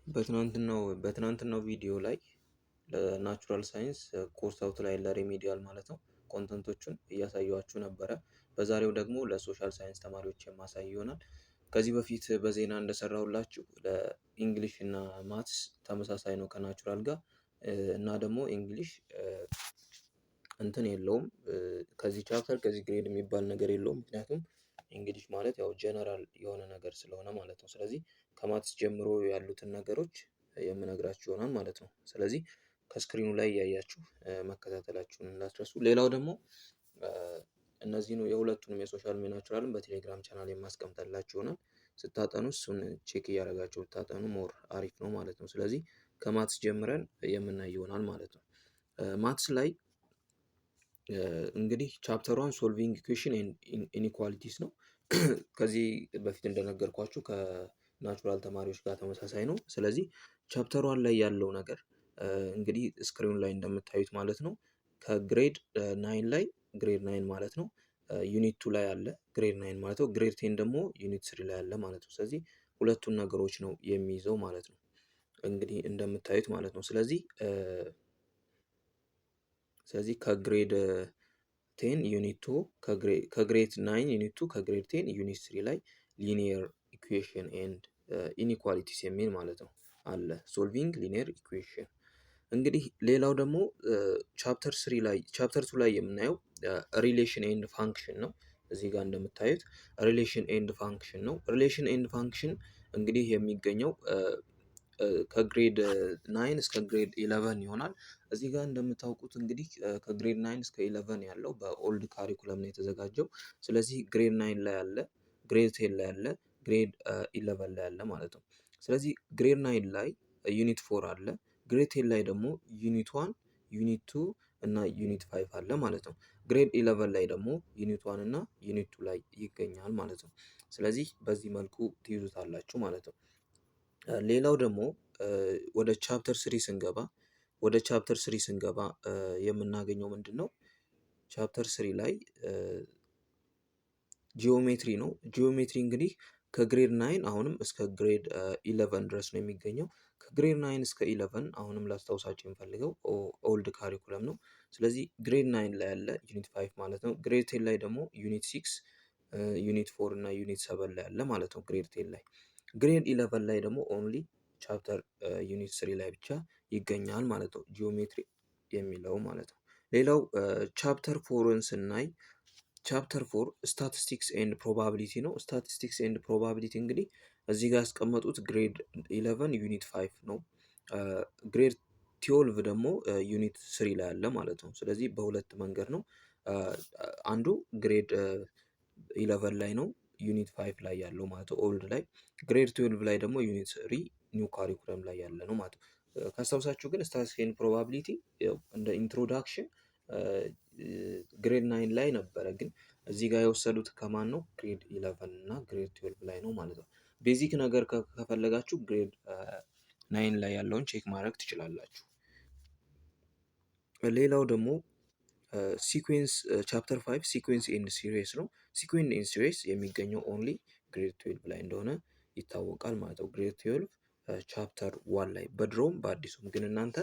በትናንትናው ቪዲዮ ላይ ለናቹራል ሳይንስ ኮርስ አውትላይን ለሪሜዲያል ማለት ነው ኮንተንቶቹን እያሳየኋችሁ ነበረ። በዛሬው ደግሞ ለሶሻል ሳይንስ ተማሪዎች የማሳይ ይሆናል። ከዚህ በፊት በዜና እንደሰራሁላችሁ ለኢንግሊሽ እና ማትስ ተመሳሳይ ነው ከናቹራል ጋር እና ደግሞ እንግሊሽ እንትን የለውም ከዚህ ቻፕተር ከዚህ ግሬድ የሚባል ነገር የለውም። ምክንያቱም እንግሊሽ ማለት ያው ጀነራል የሆነ ነገር ስለሆነ ማለት ነው። ስለዚህ ከማትስ ጀምሮ ያሉትን ነገሮች የምነግራችሁ ይሆናል ማለት ነው። ስለዚህ ከስክሪኑ ላይ እያያችሁ መከታተላችሁን እንዳትረሱ። ሌላው ደግሞ እነዚህን የሁለቱንም የሶሻል ናቹራልን በቴሌግራም ቻናል የማስቀምጠላችሁ ይሆናል። ስታጠኑ እሱን ቼክ እያደረጋችሁ ብታጠኑ ሞር አሪፍ ነው ማለት ነው። ስለዚህ ከማትስ ጀምረን የምናይ ይሆናል ማለት ነው። ማትስ ላይ እንግዲህ ቻፕተር ዋን ሶልቪንግ ኢኩዌሽን ኢኒኳሊቲስ ነው። ከዚህ በፊት እንደነገርኳችሁ ከናቹራል ተማሪዎች ጋር ተመሳሳይ ነው። ስለዚህ ቻፕተር ዋን ላይ ያለው ነገር እንግዲህ ስክሪኑ ላይ እንደምታዩት ማለት ነው ከግሬድ ናይን ላይ ግሬድ ናይን ማለት ነው ዩኒት ቱ ላይ አለ ግሬድ ናይን ማለት ነው። ግሬድ ቴን ደግሞ ዩኒት ስሪ ላይ አለ ማለት ነው። ስለዚህ ሁለቱን ነገሮች ነው የሚይዘው ማለት ነው እንግዲህ እንደምታዩት ማለት ነው። ስለዚህ ከግሬድ ቴን ዩኒት ቱ ከግሬድ ናይን ዩኒት ቱ ከግሬድ ቴን ዩኒት ስሪ ላይ ሊኒየር ኢኩዌሽን ኤንድ ኢኒኳሊቲስ የሚል ማለት ነው አለ ሶልቪንግ ሊኒየር ኢኩዌሽን። እንግዲህ ሌላው ደግሞ ቻፕተር ቱ ላይ የምናየው ሪሌሽን ኤንድ ፋንክሽን ነው። እዚህ ጋር እንደምታዩት ሪሌሽን ኤንድ ፋንክሽን ነው። ሪሌሽን ኤንድ ፋንክሽን እንግዲህ የሚገኘው ከግሬድ ናይን እስከ ግሬድ ኢለቨን ይሆናል። እዚህ ጋር እንደምታውቁት እንግዲህ ከግሬድ ናይን እስከ ኢለቨን ያለው በኦልድ ካሪኩለም ነው የተዘጋጀው። ስለዚህ ግሬድ ናይን ላይ አለ፣ ግሬድ ቴን ላይ አለ፣ ግሬድ ኢለቨን ላይ አለ ማለት ነው። ስለዚህ ግሬድ ናይን ላይ ዩኒት ፎር አለ፣ ግሬድ ቴን ላይ ደግሞ ዩኒት ዋን፣ ዩኒት ቱ እና ዩኒት ፋይቭ አለ ማለት ነው። ግሬድ ኢለቨን ላይ ደግሞ ዩኒት ዋን እና ዩኒት ቱ ላይ ይገኛል ማለት ነው። ስለዚህ በዚህ መልኩ ትይዙታላችሁ ማለት ነው። ሌላው ደግሞ ወደ ቻፕተር ስሪ ስንገባ የምናገኘው ምንድን ነው? ቻፕተር ስሪ ላይ ጂኦሜትሪ ነው። ጂኦሜትሪ እንግዲህ ከግሬድ ናይን አሁንም እስከ ግሬድ ኢለቨን ድረስ ነው የሚገኘው። ከግሬድ ናይን እስከ ኢለቨን አሁንም ላስታውሳቸው የምፈልገው ኦልድ ካሪኩለም ነው። ስለዚህ ግሬድ ናይን ላይ ያለ ዩኒት ፋይቭ ማለት ነው። ግሬድ ቴን ላይ ደግሞ ዩኒት ሲክስ፣ ዩኒት ፎር እና ዩኒት ሰቨን ላይ ያለ ማለት ነው ግሬድ ቴን ላይ። ግሬድ ኢለቨን ላይ ደግሞ ኦንሊ ቻፕተር ዩኒት ስሪ ላይ ብቻ ይገኛል ማለት ነው ጂኦሜትሪ የሚለው ማለት ነው። ሌላው ቻፕተር ፎርን ስናይ ቻፕተር ፎር ስታቲስቲክስ ኤንድ ፕሮባቢሊቲ ነው። ስታቲስቲክስ ኤንድ ፕሮባቢሊቲ እንግዲህ እዚህ ጋር ያስቀመጡት ግሬድ ኢለቨን ዩኒት ፋይቭ ነው። ግሬድ ትዌልቭ ደግሞ ዩኒት ስሪ ላይ አለ ማለት ነው። ስለዚህ በሁለት መንገድ ነው። አንዱ ግሬድ ኢለቨን ላይ ነው ዩኒት ፋይቭ ላይ ያለው ማለት ነው ኦልድ ላይ። ግሬድ ትዌልቭ ላይ ደግሞ ዩኒት ስሪ ኒው ካሪኩለም ላይ ያለ ነው ማለት ነው። ካስታውሳችሁ ግን ስታቲስቲክስ ኤንድ ፕሮባቢሊቲ እንደ ኢንትሮዳክሽን ግሬድ ናይን ላይ ነበረ፣ ግን እዚህ ጋር የወሰዱት ከማን ነው? ግሬድ ኢለቨን እና ግሬድ ትዌልቭ ላይ ነው ማለት ነው። ቤዚክ ነገር ከፈለጋችሁ ግሬድ ናይን ላይ ያለውን ቼክ ማድረግ ትችላላችሁ። ሌላው ደግሞ ሲኩዌንስ ቻፕተር 5 ሲኩዌንስ ኤንድ ሲሪስ ነው። ሲኩዌንስ ኤንድ ሲሪስ የሚገኘው ኦንሊ ግሬድ 12 ላይ እንደሆነ ይታወቃል ማለት ነው። ግሬድ 12 ቻፕተር 1 ላይ በድሮም በአዲሱም ግን እናንተ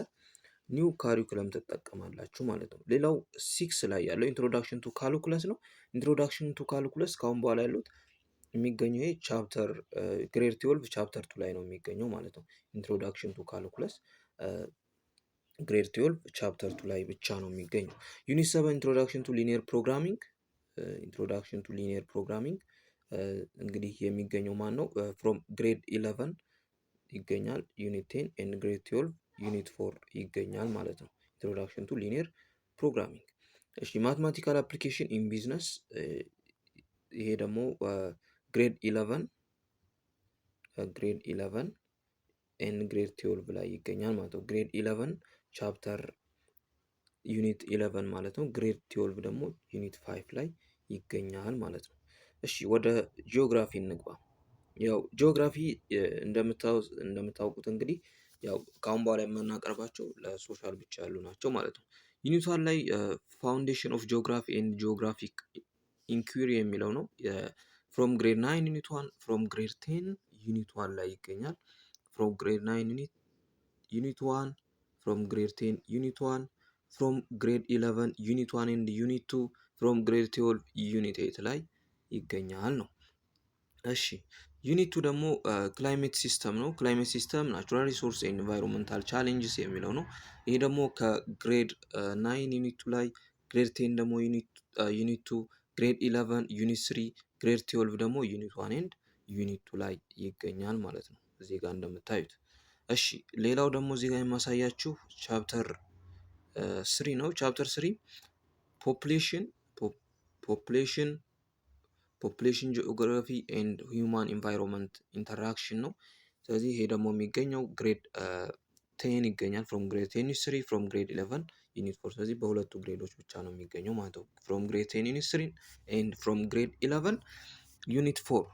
ኒው ካሪኩለም ትጠቀማላችሁ ማለት ነው። ሌላው 6 ላይ ያለው ኢንትሮዳክሽን ቱ ካልኩለስ ነው። ኢንትሮዳክሽን ቱ ካልኩለስ ካሁን በኋላ ያሉት የሚገኘው ይሄ ቻፕተር ግሬድ 12 ቻፕተር 2 ላይ ነው የሚገኘው ማለት ነው። ኢንትሮዳክሽን ቱ ካልኩለስ ግሬድ 12 ቻፕተር 2 ላይ ብቻ ነው የሚገኘው። ዩኒት 7 ኢንትሮዳክሽን ቱ ሊኒየር ፕሮግራሚንግ እንግዲህ የሚገኘው ማን ነው? ፍሮም ግሬድ 11 ይገኛል። ዩኒት 10 ኤንድ ግሬድ 12 ዩኒት 4 ይገኛል ማለት ነው። ኢንትሮዳክሽን ቱ ሊኒየር ፕሮግራሚንግ። እሺ ማትማቲካል አፕሊኬሽን ኢን ቢዝነስ ይሄ ደግሞ ግሬድ 11 ኤንድ ግሬድ 12 ላይ ይገኛል ማለት ነው። ግሬድ 11 ቻፕተር ዩኒት 11 ማለት ነው። ግሬድ 12 ደግሞ ዩኒት 5 ላይ ይገኛል ማለት ነው። እሺ ወደ ጂኦግራፊ እንግባ። ያው ጂኦግራፊ እንደምታውቁት እንግዲህ ያው ከአሁን በኋላ የምናቀርባቸው ለሶሻል ብቻ ያሉ ናቸው ማለት ነው። ዩኒት 1 ላይ ፋውንዴሽን ኦፍ ጂኦግራፊ ኤንድ ጂኦግራፊክ ኢንኩሪ የሚለው ነው። ፍሮም ግሬድ 9 ዩኒት 1 ፍሮም ግሬድ 10 ዩኒት 1 ላይ ይገኛል። from grade 9 unit 1 from grade 10 unit 1 from grade 11 unit 1 and unit 2 from grade 12 unit 8 ላይ ይገኛል ነው። እሺ ዩኒት 2 ደግሞ ክላይሜት ሲስተም ነው። ክላይሜት ሲስተም ናቹራል ሪሶርስ ኤንቫይሮንመንታል ቻሌንጅስ የሚለው ነው። ይሄ ደግሞ ከግሬድ 9 ዩኒት 2 ላይ፣ ግሬድ 10 ደግሞ ዩኒት 2፣ ግሬድ 11 ዩኒት 3፣ ግሬድ 12 ደግሞ ዩኒት 1 ኤንድ ዩኒት 2 ላይ ይገኛል ማለት ነው እዚህ ጋር እንደምታዩት። እሺ ሌላው ደግሞ እዚህ ጋር የማሳያችሁ ቻፕተር 3 ነው። ቻፕተር 3 ፖፕሌሽን ጂኦግራፊ ኤንድ ሂውማን ኢንቫይሮንመንት ኢንተራክሽን ነው። ስለዚህ ይሄ ደግሞ የሚገኘው ግሬድ 10 ይገኛል። ፍሮም ግሬድ 10 ዩኒት 3 ፍሮም ግሬድ 11 ዩኒት 4። ስለዚህ በሁለቱ ግሬዶች ብቻ ነው የሚገኘው ማለት ነው። ፍሮም ግሬድ 10 ዩኒት 3 ኤንድ ፍሮም ግሬድ 11 ዩኒት 4።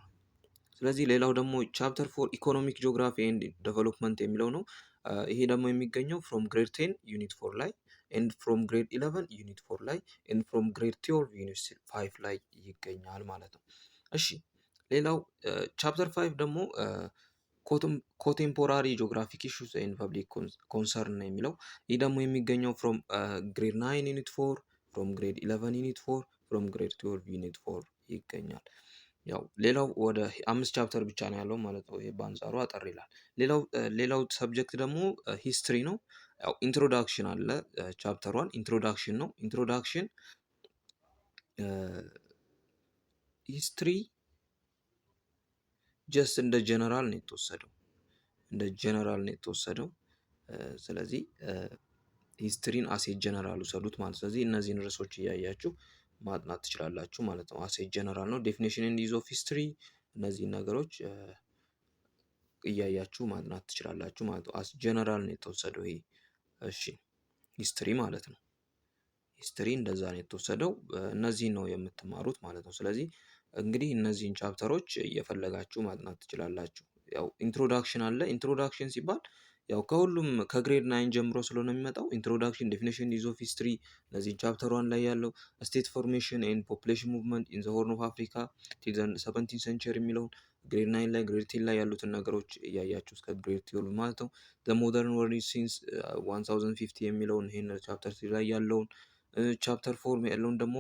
ስለዚህ ሌላው ደግሞ ቻፕተር 4 ኢኮኖሚክ ጂኦግራፊ ኤንድ ዴቨሎፕመንት የሚለው ነው። ይሄ ደግሞ የሚገኘው ፍሮም ግሬድ 10 ዩኒት 4 ላይ ኤንድ ፍሮም ግሬድ 11 ዩኒት 4 ላይ ኤንድ ፍሮም ግሬድ 12 ዩኒት 5 ላይ ይገኛል ማለት ነው። እሺ ሌላው ቻፕተር 5 ደግሞ ኮቴምፖራሪ ጂኦግራፊክ ኢሹስ ኤንድ ፐብሊክ ኮንሰርን ነው የሚለው። ይህ ደግሞ የሚገኘው ፍሮም ግሬድ 9 ዩኒት 4 ፍሮም ግሬድ 11 ዩኒት 4 ፍሮም ግሬድ 12 ዩኒት 4 ይገኛል። ያው ሌላው ወደ 5 ቻፕተር ብቻ ነው ያለው ማለት ነው። ይሄ በአንጻሩ አጠር ይላል። ሌላው ሰብጀክት ደግሞ ሂስትሪ ነው። ያው ኢንትሮዳክሽን አለ። ቻፕተር 1 ኢንትሮዳክሽን ነው። ኢንትሮዳክሽን ሂስትሪ ጀስት እንደ ጀነራል ነው የተወሰደው። ስለዚህ ሂስትሪን አሴ ጀነራል ውሰዱት ማለት። ስለዚህ እነዚህን ርዕሶች እያያችሁ ማጥናት ትችላላችሁ ማለት ነው። አሴ ጀነራል ነው። ዴፊኒሽን ኤንድ ዩዝ ኦፍ ሂስትሪ፣ እነዚህን ነገሮች እያያችሁ ማጥናት ትችላላችሁ ማለት ነው። አስ ጀነራል ነው የተወሰደው ይሄ። እሺ ሂስትሪ ማለት ነው። ሂስትሪ እንደዛ ነው የተወሰደው። እነዚህን ነው የምትማሩት ማለት ነው። ስለዚህ እንግዲህ እነዚህን ቻፕተሮች እየፈለጋችሁ ማጥናት ትችላላችሁ። ያው ኢንትሮዳክሽን አለ። ኢንትሮዳክሽን ሲባል ያው ከሁሉም ከግሬድ 9 ጀምሮ ስለሆነ የሚመጣው ኢንትሮዳክሽን፣ ዴፊኒሽን፣ ዩዝ ኦፍ ሂስትሪ፣ እነዚህን ቻፕተር 1 ላይ ያለው ስቴት ፎርሜሽን ኤንድ ፖፑሌሽን ሙቭመንት ኢን ዘ ሆርን ኦፍ አፍሪካ ቲል ዘ 17th ሴንቸሪ የሚለውን ግሬድ 9 ላይ ግሬድ 10 ላይ ያሉትን ነገሮች እያያችሁ እስከ ግሬድ 12 ማለት ነው። ዘ ሞደርን ወርልድ ሲንስ 1050 የሚለውን ይሄን ቻፕተር 3 ላይ ያለውን፣ ቻፕተር 4 ያለውን ደግሞ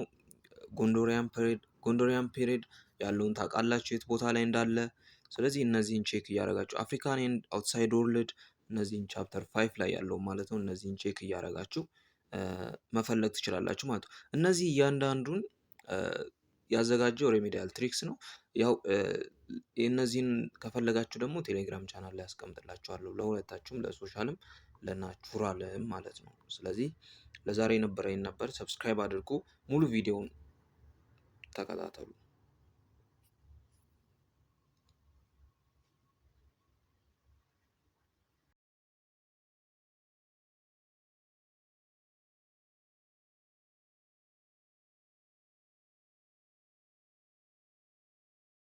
ጎንዶሪያን ፔሪድ ያለውን ታውቃላችሁ የት ቦታ ላይ እንዳለ። ስለዚህ እነዚህን ቼክ እያደረጋችሁ አፍሪካን ኤንድ አውትሳይድ ወርልድ እነዚህን ቻፕተር 5 ላይ ያለው ማለት ነው። እነዚህን ቼክ እያደረጋችሁ መፈለግ ትችላላችሁ ማለት ነው። እነዚህ እያንዳንዱን ያዘጋጀው ሬሜዲያል ትሪክስ ነው። ያው እነዚህን ከፈለጋችሁ ደግሞ ቴሌግራም ቻናል ላይ አስቀምጥላችኋለሁ፣ ለሁለታችሁም ለሶሻልም ለናቹራልም ማለት ነው። ስለዚህ ለዛሬ የነበረኝ ነበር። ሰብስክራይብ አድርጉ፣ ሙሉ ቪዲዮውን ተከታተሉ።